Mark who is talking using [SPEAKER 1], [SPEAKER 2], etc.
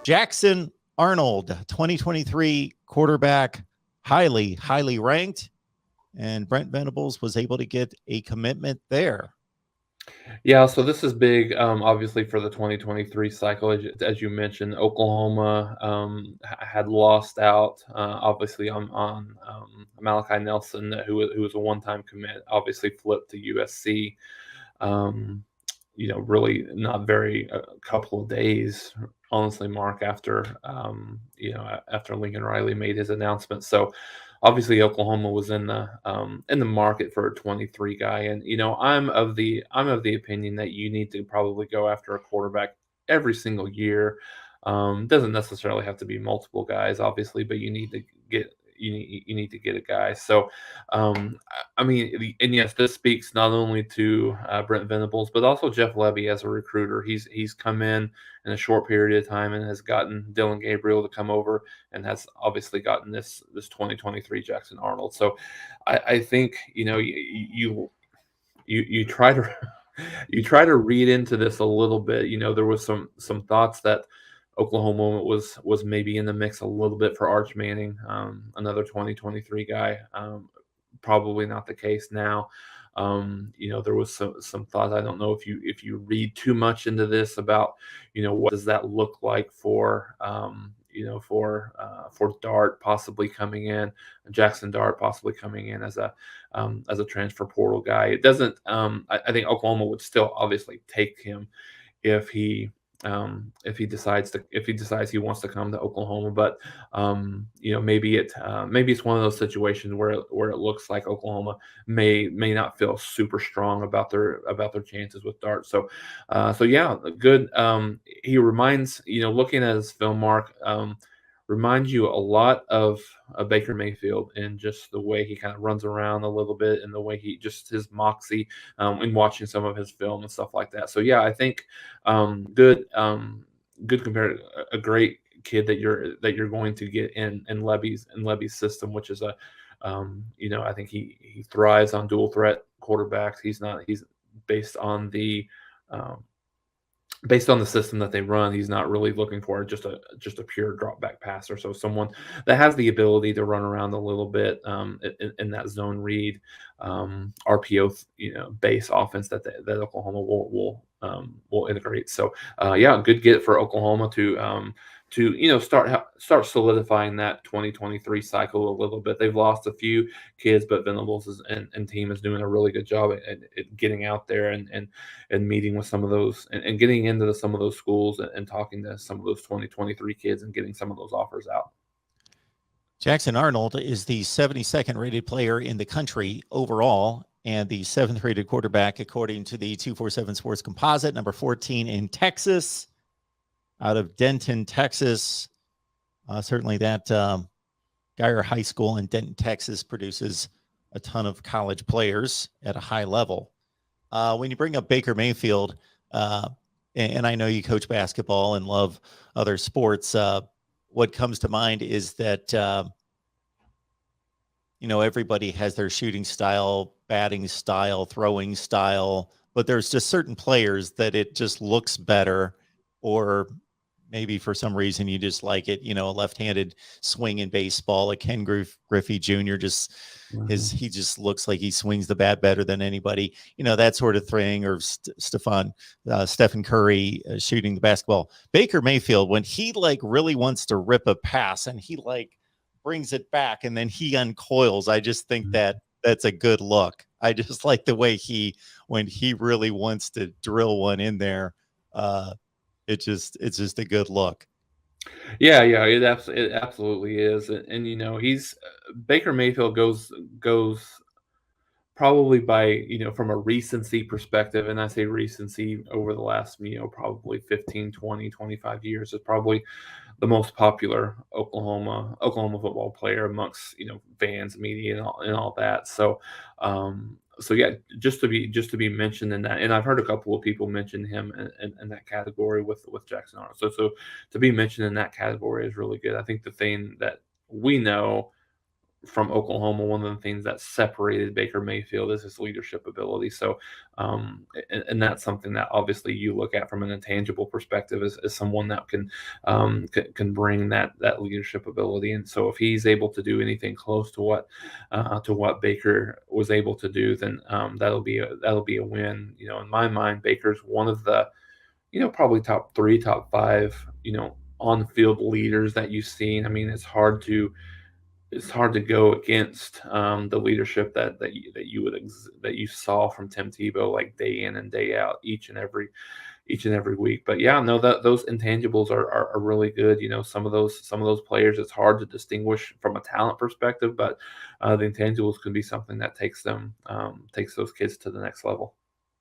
[SPEAKER 1] Jackson Arnold, 2023 quarterback, highly ranked, and Brent Venables was able to get a commitment there.
[SPEAKER 2] Yeah, so this is big, obviously for the 2023 cycle. As you mentioned, Oklahoma had lost out, obviously on Malachi Nelson, who was a one-time commit. Obviously flipped to USC. Um, really not very a couple of days, honestly, Mark, after after Lincoln Riley made his announcement. So obviously Oklahoma was in the market for a 23 guy, and I'm of the opinion that you need to probably go after a quarterback every single year. Doesn't necessarily have to be multiple guys, obviously, but you need to get a guy. So I mean, and yes, this speaks not only to Brent Venables, but also Jeff Levy as a recruiter. He's come in a short period of time and has gotten Dylan Gabriel to come over, and has obviously gotten this 2023 Jackson Arnold. So I think you try to you try to read into this a little bit. There was some thoughts that Oklahoma was maybe in the mix a little bit for Arch Manning, another 2023 guy. Probably not the case now. There was some thoughts. I don't know if you read too much into this about what does that look like for for Dart possibly coming in, Jackson Dart possibly coming in as a transfer portal guy. It doesn't. I think Oklahoma would still obviously take him if he decides he wants to come to Oklahoma. But maybe it's one of those situations where it looks like Oklahoma may not feel super strong about their chances with Dart. So yeah, good. He reminds, looking at his film, Mark, reminds you a lot of Baker Mayfield, in just the way he kind of runs around a little bit, and the way his moxie, in watching some of his film and stuff like that. So yeah, I think good compared to a great kid that you're going to get in Levy's system, which is I think he thrives on dual threat quarterbacks. He's based on the um, based on the system that they run. He's not really looking for just a pure drop back passer. So someone that has the ability to run around a little bit, in that zone read, RPO, base offense that Oklahoma will integrate. So yeah, good get for Oklahoma to start solidifying that 2023 cycle a little bit. They've lost a few kids, but Venables and team is doing a really good job at getting out there and meeting with some of those, and getting into some of those schools, and talking to some of those 2023 kids and getting some of those offers out.
[SPEAKER 1] Jackson Arnold is the 72nd rated player in the country overall, and the 7th rated quarterback according to the 247 Sports Composite, number 14 in Texas, out of Denton, Texas. Certainly that Geyer High School in Denton, Texas produces a ton of college players at a high level. When you bring up Baker Mayfield, and I know you coach basketball and love other sports, what comes to mind is that, everybody has their shooting style, batting style, throwing style, but there's just certain players that it just looks better, or maybe for some reason you just like it, a left-handed swing in baseball, like Ken Griffey Jr. He just looks like he swings the bat better than anybody, that sort of thing. Or Stephen Curry shooting the basketball. Baker Mayfield, when he really wants to rip a pass and he brings it back and then he uncoils, I just think that's a good look. I just like the way when he really wants to drill one in there, it's just a good look.
[SPEAKER 2] Yeah, it absolutely is, and he's Baker Mayfield goes probably by, from a recency perspective, and I say recency over the last, probably 15, 20, 25 years, is probably the most popular Oklahoma football player amongst, fans, media, and all that. So yeah, just to be mentioned in that, and I've heard a couple of people mention him in that category with Jackson Arnold. So to be mentioned in that category is really good. I think the thing that we know from Oklahoma, one of the things that separated Baker Mayfield is his leadership ability. So, and that's something that obviously you look at from an intangible perspective as someone that can bring that leadership ability. And so, if he's able to do anything close to what Baker was able to do, then that'll be a win. In my mind, Baker's one of the probably top three, top five, on field leaders that you've seen. I mean, it's hard to go against the leadership that you saw from Tim Tebow, like day in and day out, each and every week. But yeah, no, that those intangibles are really good. Some of those players, it's hard to distinguish from a talent perspective, but the intangibles can be something that takes those kids to the next level.